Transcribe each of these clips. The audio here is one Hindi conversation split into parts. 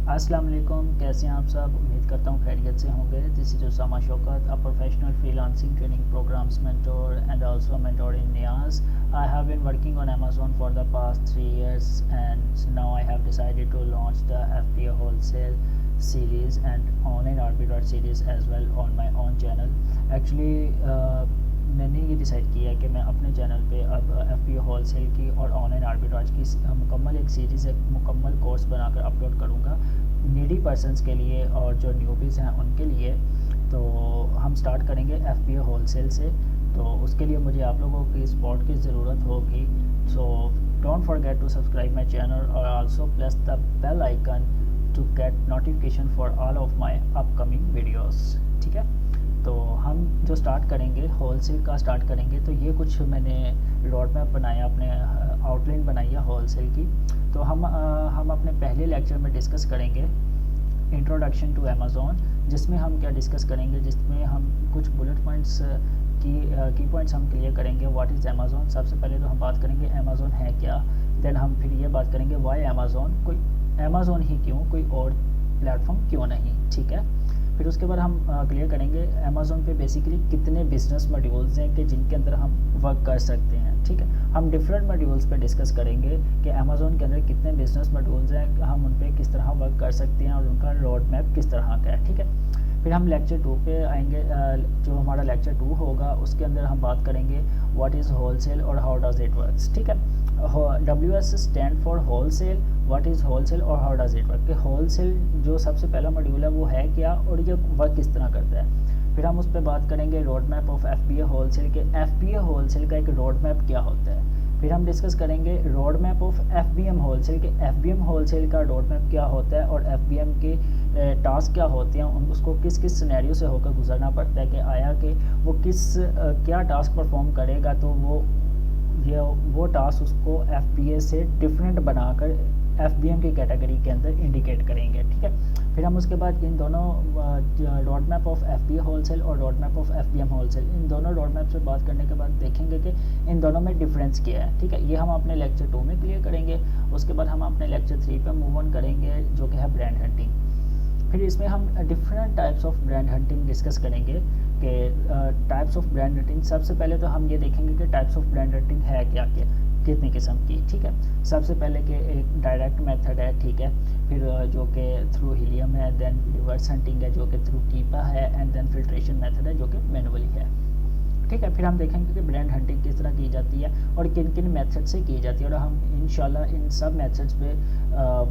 अस्सलाम वालेकुम, कैसे हैं आप सब। उम्मीद करता हूँ खैरियत से होंगे। This is Usama Shaukat, a professional freelancing training programs mentor and also mentor in Niaz. I have been working on Amazon for the past 3 years and now I have decided to launch the FBA wholesale series and online arbitrage series as well on my own channel. Actually मैंने ये डिसाइड किया है कि मैं अपने चैनल पे अब FBA होलसेल की और ऑनलाइन आर्बिट्राज की मुकम्मल एक सीरीज़, एक मुकम्मल कोर्स बनाकर अपलोड करूँगा नीडी पर्सनस के लिए और जो न्यूबीज़ हैं उनके लिए। तो हम स्टार्ट करेंगे FBA होलसेल से, तो उसके लिए मुझे आप लोगों की सपोर्ट की ज़रूरत होगी। So don't forget to subscribe my channel और also press the bell icon to get notification for all of my upcoming videos. ठीक है, तो हम जो स्टार्ट करेंगे होलसेल का स्टार्ट करेंगे, तो ये कुछ मैंने रोड मैप बनाया, अपने आउटलाइन बनाई है होलसेल की। तो हम अपने पहले लेक्चर में डिस्कस करेंगे इंट्रोडक्शन टू अमेज़ॉन, जिसमें हम क्या डिस्कस करेंगे, जिसमें हम कुछ बुलेट पॉइंट्स की पॉइंट्स हम क्लियर करेंगे। What is Amazon. सबसे पहले तो हम बात करेंगे अमेज़ॉन है क्या, देन हम फिर ये बात करेंगे वाई अमेज़ॉन, कोई अमेज़ॉन ही क्यों, कोई और प्लेटफॉर्म क्यों नहीं। ठीक है, फिर उसके बाद हम क्लियर करेंगे अमेज़ॉन पे बेसिकली कितने बिजनेस मॉड्यूल्स हैं कि जिनके अंदर हम वर्क कर सकते हैं। ठीक है, हम डिफरेंट मॉड्यूल्स पे डिस्कस करेंगे कि अमेज़ॉन के अंदर कितने बिजनेस मॉड्यूल्स हैं, हम उन पर किस तरह वर्क कर सकते हैं और उनका रोड मैप किस तरह का है। ठीक है, फिर हम लेक्चर 2 पे आएंगे। जो हमारा लेक्चर 2 होगा उसके अंदर हम बात करेंगे व्हाट इज़ होलसेल और हाउ डज़ इट वर्क्स। ठीक है, WS stand for wholesale, what is wholesale और हाउ डज़ इट वर्क। कि होलसेल जो सबसे पहला मॉड्यूल है वो है क्या और ये वर्क किस तरह करता है। फिर हम उस पर बात करेंगे road map of FBA wholesale के FBA होलसेल का एक रोड मैप क्या होता है। फिर हम डिस्कस करेंगे road map of FBM wholesale के FBM होलसेल का रोड मैप क्या होता है और FBM के टास्क क्या होते हैं, उसको किस किस सिनेरियो से होकर गुजरना पड़ता है कि आया कि वो किस क्या टास्क परफॉर्म करेगा, तो वो टास्क उसको FBA से डिफरेंट बनाकर FBM की कैटेगरी के अंदर इंडिकेट करेंगे। ठीक है, फिर हम उसके बाद इन दोनों road map of FBA wholesale और road map of FBM wholesale, इन दोनों रोड मैप से बात करने के बाद देखेंगे कि इन दोनों में डिफरेंस क्या है। ठीक है, ये हम अपने लेक्चर 2 में क्लियर करेंगे। उसके बाद हम अपने लेक्चर 3 पे मूव ऑन करेंगे जो कि है ब्रांड हंटिंग। फिर इसमें हम different types of brand hunting discuss करेंगे कि टाइप्स ऑफ ब्रांड हंटिंग। सबसे पहले तो हम ये देखेंगे कि टाइप्स ऑफ ब्रांड हंटिंग है क्या क्या, कितनी किस्म की। ठीक है, सबसे पहले कि एक डायरेक्ट मेथड है। ठीक है, फिर जो कि थ्रू हीलियम है, देन रिवर्स हंटिंग है जो कि थ्रू कीपा है, एंड देन फिल्ट्रेशन मेथड है जो कि मैनुअली है। ठीक है, फिर हम देखेंगे कि ब्रांड हंटिंग किस तरह की जाती है और किन किन मेथड से की जाती है, और हम इंशाल्लाह इन सब मेथड्स पे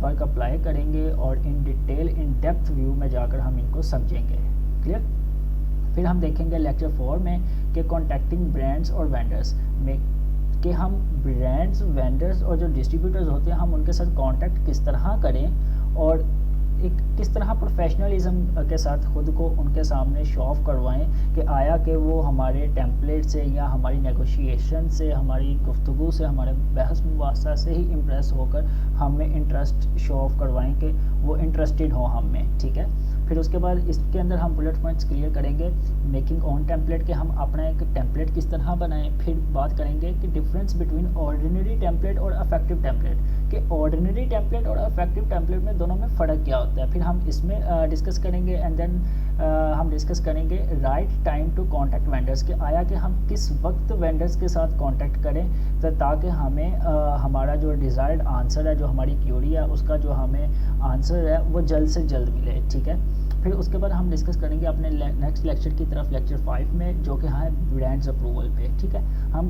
वर्क अप्लाई करेंगे और in detail in depth view में जाकर हम इनको समझेंगे। क्लियर। फिर हम देखेंगे लेक्चर 4 में कि कॉन्टैक्टिंग ब्रांड्स और वेंडर्स में कि हम ब्रांड्स, वेंडर्स और जो डिस्ट्रीब्यूटर्स होते हैं हम उनके साथ कांटेक्ट किस तरह करें और एक किस तरह प्रोफेशनलिज्म के साथ ख़ुद को उनके सामने शो ऑफ करवाएं कि आया कि वो हमारे टेम्पलेट से या हमारी नेगोशिएशन से, हमारी गुफ्तगू से, हमारे बहस मुबासा से ही इम्प्रेस होकर हमें इंटरेस्ट शो ऑफ करवाएं कि वो इंटरेस्टेड हो हम में। ठीक है, फिर उसके बाद इसके अंदर हम बुलेट पॉइंट्स क्लियर करेंगे मेकिंग ऑन टेम्पलेट के हम अपना एक टेम्पलेट किस तरह बनाएं। फिर बात करेंगे कि डिफरेंस बिटवीन ऑर्डिनरी टेम्पलेट और अफेक्टिव टेम्पलेट, कि ऑर्डिनरी टेम्पलेट और अफेक्टिव टेम्पलेट में दोनों में फ़र्क क्या होता है। फिर हम इसमें डिस्कस करेंगे एंड देन हम डिस्कस करेंगे right time to contact vendors के, आया कि हम किस वक्त वेंडर्स के साथ कॉन्टैक्ट करें तो ताकि हमें हमारा जो डिज़ायर्ड आंसर है, जो हमारी क्यूरी है, उसका जो हमें आंसर है वो जल्द से जल्द मिले। ठीक है, फिर उसके बाद हम डिस्कस करेंगे अपने नेक्स्ट लेक्चर की तरफ, लेक्चर 5 में, जो कि है ब्रांड्स अप्रूवल पे। ठीक है, हम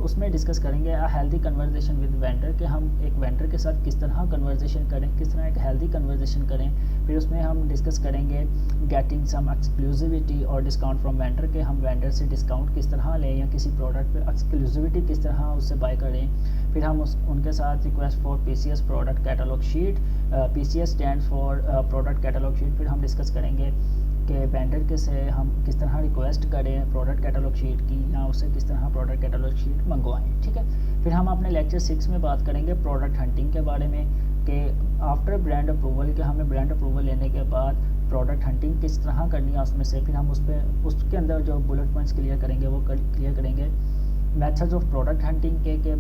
उसमें डिस्कस करेंगे हेल्दी कन्वर्सेशन विद वेंडर, कि हम एक वेंडर के साथ किस तरह कन्वर्सेशन करें, किस तरह एक हेल्दी कन्वर्सेशन करें। फिर उसमें हम डिस्कस करेंगे गेटिंग सम एक्सक्लूसिविटी और डिस्काउंट फ्रॉम वेंडर, के हम वेंडर से डिस्काउंट किस तरह लें या किसी प्रोडक्ट पे एक्सक्लूसिविटी किस तरह उससे बाय करें। फिर हम उनके साथ request for PCS product catalogue sheet, PCS stands for product catalogue sheet. फिर हम डिस्कस करेंगे कि वेंडर के से हम किस तरह रिक्वेस्ट करें प्रोडक्ट कैटलॉग शीट की या उससे किस तरह प्रोडक्ट कैटलॉग शीट मंगवाएं। ठीक है, फिर हम अपने लेक्चर 6 में बात करेंगे प्रोडक्ट हंटिंग के बारे में, कि आफ्टर ब्रांड अप्रूवल, के हमें ब्रांड अप्रूवल लेने के बाद प्रोडक्ट हंटिंग किस तरह करनी है उसमें से। फिर हम उसके अंदर जो बुलेट पॉइंट्स क्लियर करेंगे वो क्लियर करेंगे मेथड्स ऑफ प्रोडक्ट हंटिंग के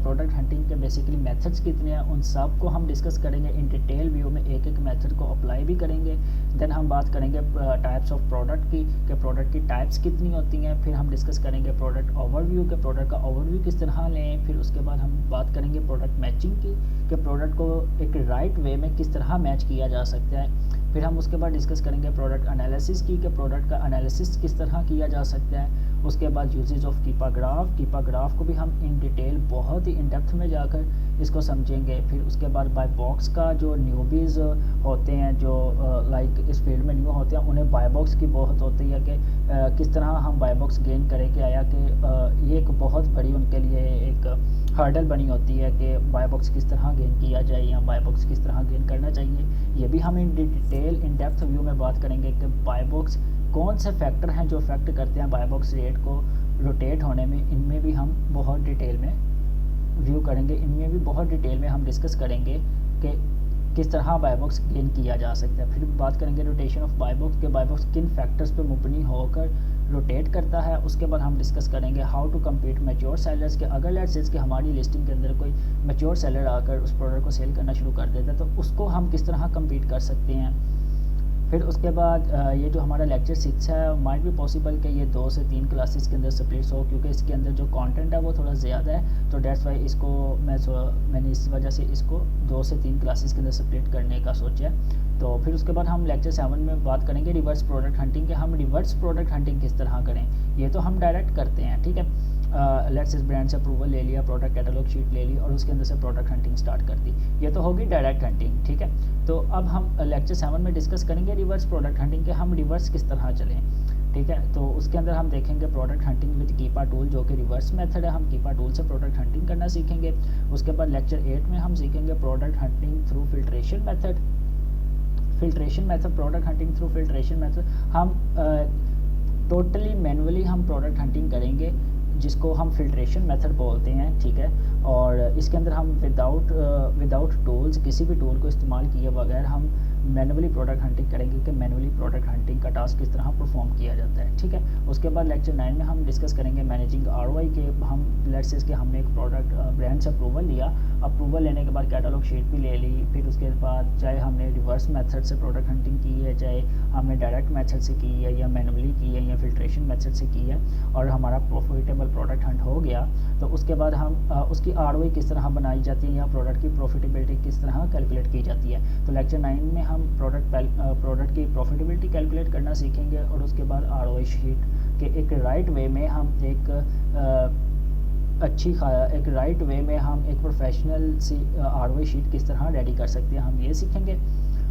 प्रोडक्ट हंटिंग के बेसिकली मेथड्स कितने हैं उन सब को हम डिस्कस करेंगे इन डिटेल व्यू में, एक एक मेथड को अप्लाई भी करेंगे। देन हम बात करेंगे टाइप्स ऑफ प्रोडक्ट की, कि प्रोडक्ट की टाइप्स कितनी होती हैं। फिर हम डिस्कस करेंगे प्रोडक्ट ओवरव्यू के, प्रोडक्ट का ओवरव्यू किस तरह लें। फिर उसके बाद हम बात करेंगे प्रोडक्ट मैचिंग की, कि प्रोडक्ट को एक राइट वे में किस तरह मैच किया जा सकता है। फिर हम उसके बाद डिस्कस करेंगे प्रोडक्ट एनालिसिस की, कि प्रोडक्ट का एनालिसिस किस तरह किया जा सकता है। उसके बाद यूजेज ऑफ कीपा ग्राफ को भी हम इन डिटेल बहुत ही इन डेप्थ में जाकर इसको समझेंगे। फिर उसके बाद बाय बॉक्स का, जो न्यूबीज़ होते हैं जो लाइक इस फील्ड में न्यू होते हैं, उन्हें बाय बॉक्स की बहुत होती है कि किस तरह हम बाय बॉक्स गेन करें। कि आया कि ये एक बहुत बड़ी उनके लिए एक हर्डल बनी होती है कि बाय बॉक्स किस तरह गेन किया जाए या बाय बॉक्स किस तरह गेन करना चाहिए। ये भी हम in detail in depth view में बात करेंगे कि बाय बॉक्स कौन से फैक्टर हैं जो इफेक्ट करते हैं बाय बॉक्स रेट को रोटेट होने में। इनमें भी हम बहुत डिटेल में व्यू करेंगे, इनमें भी बहुत डिटेल में हम डिस्कस करेंगे कि किस तरह बाय बॉक्स गेन किया जा सकता है। फिर बात करेंगे रोटेशन ऑफ बाय बॉक्स, के बाय बॉक्स किन फैक्टर्स पे मुबनी होकर रोटेट करता है। उसके बाद हम डिस्कस करेंगे how to compete mature sellers, के अगर लेट्स से कि हमारी लिस्टिंग के अंदर कोई मैच्योर सेलर आकर उस प्रोडक्ट को सेल करना शुरू कर देता है तो उसको हम किस तरह कम्पीट कर सकते हैं। फिर उसके बाद ये जो हमारा लेक्चर 6 है, माइट भी पॉसिबल कि ये 2 से 3 क्लासेस के अंदर स्प्लिट्स हो, क्योंकि इसके अंदर जो कंटेंट है वो थोड़ा ज़्यादा है। तो डेट्स वाई इसको मैंने इस वजह से इसको 2 से 3 क्लासेस के अंदर स्प्लिट करने का सोचा है। तो फिर उसके बाद हम लेक्चर 7 में बात करेंगे रिवर्स प्रोडक्ट हंटिंग के, हम रिवर्स प्रोडक्ट हंटिंग किस तरह करें। ये तो हम डायरेक्ट करते हैं, ठीक है। लेट्स इस ब्रांड से अप्रूवल ले लिया, प्रोडक्ट कैटलॉग शीट ले ली और उसके अंदर से प्रोडक्ट हंटिंग स्टार्ट कर दी, ये तो होगी डायरेक्ट हंटिंग, ठीक है। तो अब हम लेक्चर 7 में डिस्कस करेंगे रिवर्स प्रोडक्ट हंटिंग के, हम रिवर्स किस तरह चलें, ठीक है। तो उसके अंदर हम देखेंगे प्रोडक्ट हंटिंग विद कीपा टूल, जो कि रिवर्स मेथड है। हम कीपा टूल से प्रोडक्ट हंटिंग करना सीखेंगे। उसके बाद लेक्चर 8 में हम सीखेंगे product hunting through filtration method. Product hunting through filtration method हम टोटली मैनुअली हम प्रोडक्ट हंटिंग करेंगे, जिसको हम फिल्ट्रेशन मेथड बोलते हैं, ठीक है। और इसके अंदर हम विदाउट टूल्स, किसी भी टूल को इस्तेमाल किए बगैर हम मैनुअली प्रोडक्ट हंटिंग करेंगे कि मैनुअली प्रोडक्ट हंटिंग का टास्क किस तरह परफॉर्म किया जाता है, ठीक है। उसके बाद लेक्चर 9 में हम डिस्कस करेंगे मैनेजिंग ROI के। हम लेट्स से कि हमने एक प्रोडक्ट ब्रांड से अप्रूवल लिया, अप्रूवल लेने के बाद कैटलॉग शीट भी ले ली। फिर उसके बाद चाहे हमने रिवर्स मेथड से प्रोडक्ट हंटिंग की है, चाहे हमने डायरेक्ट मेथड से की है या मैनुअली की है या फिल्ट्रेशन मेथड से की है, और हमारा प्रॉफिटेबल प्रोडक्ट हंट हो गया, तो उसके बाद हम उसकी ROI किस तरह बनाई जाती है या प्रोडक्ट की प्रॉफिटेबिलिटी किस तरह कैलकुलेट की जाती है। तो लेक्चर 9 में हम प्रोडक्ट की प्रॉफिटेबिलिटी कैलकुलेट करना सीखेंगे और उसके बाद ROI शीट के एक राइट वे में हम एक राइट वे में हम एक प्रोफेशनल सी ROI शीट किस तरह रेडी कर सकते हैं, हम ये सीखेंगे।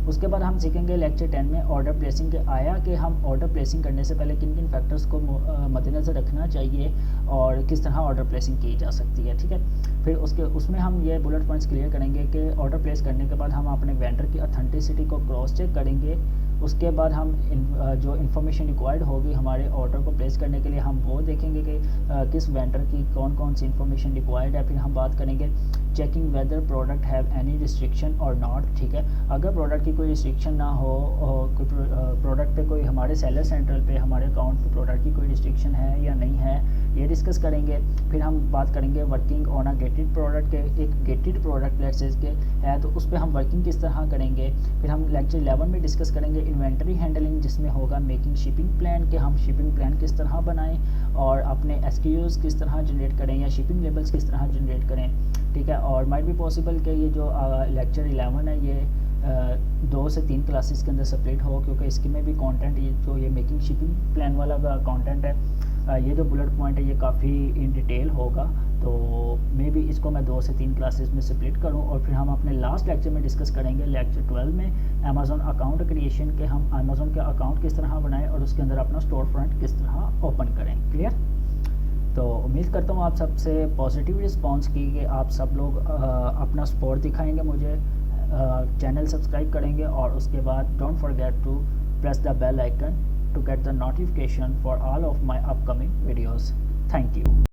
उसके बाद हम सीखेंगे लेक्चर 10 में ऑर्डर प्लेसिंग के, आया कि हम ऑर्डर प्लेसिंग करने से पहले किन किन फैक्टर्स को मद्देनज़र रखना चाहिए और किस तरह ऑर्डर प्लेसिंग की जा सकती है, ठीक है। फिर उसमें हम ये बुलेट पॉइंट्स क्लियर करेंगे कि ऑर्डर प्लेस करने के बाद हम अपने वेंडर की ऑथेंटिसिटी को क्रॉस चेक करेंगे। उसके बाद हम जो इन्फॉर्मेशन रिक्वायर्ड होगी हमारे ऑर्डर को प्लेस करने के लिए, हम वो देखेंगे कि किस वेंडर की कौन कौन सी इन्फॉर्मेशन रिक्वायर्ड है। फिर हम बात करेंगे checking weather product have any restriction और नॉट, ठीक है। अगर प्रोडक्ट की कोई रिस्ट्रिक्शन ना हो, कोई प्रोडक्ट पे कोई हमारे सेलर सेंट्रल पे हमारे अकाउंट पे प्रोडक्ट की कोई रिस्ट्रिक्शन है या नहीं है, ये डिस्कस करेंगे। फिर हम बात करेंगे working on a gated product के, एक गेटेड प्रोडक्ट लेट्स से के है तो उस पर हम वर्किंग किस तरह करेंगे। फिर हम लेक्चर 11 में डिस्कस करेंगे इन्वेंटरी हैंडलिंग, जिसमें होगा मेकिंग शिपिंग प्लान, के हम शिपिंग प्लान किस तरह बनाएं और अपने SKUs किस तरह जनरेट करें या शिपिंग लेबल्स किस तरह जनरेट करें, ठीक है। और माइट भी पॉसिबल कि ये जो लेक्चर 11 है ये 2 से 3 क्लासेस के अंदर सेपरेट हो, क्योंकि इसके में भी कंटेंट ये मेकिंग शिपिंग प्लान वाला कंटेंट है, ये जो बुलेट पॉइंट है ये काफ़ी इन डिटेल होगा। तो मे बी इसको मैं 2 से 3 क्लासेस में स्प्लिट करूं और फिर हम अपने लास्ट लेक्चर में डिस्कस करेंगे लेक्चर 12 में अमेज़ॉन अकाउंट क्रिएशन के, हम अमेज़ॉन के अकाउंट किस तरह बनाएं और उसके अंदर अपना स्टोर फ्रंट किस तरह ओपन करें। क्लियर? तो उम्मीद करता हूँ आप सबसे पॉजिटिव रिस्पांस की, कि आप सब लोग अपना सपोर्ट दिखाएंगे मुझे, चैनल सब्सक्राइब करेंगे और उसके बाद don't forget to press the bell icon to get the notification for all of my upcoming videos. Thank you.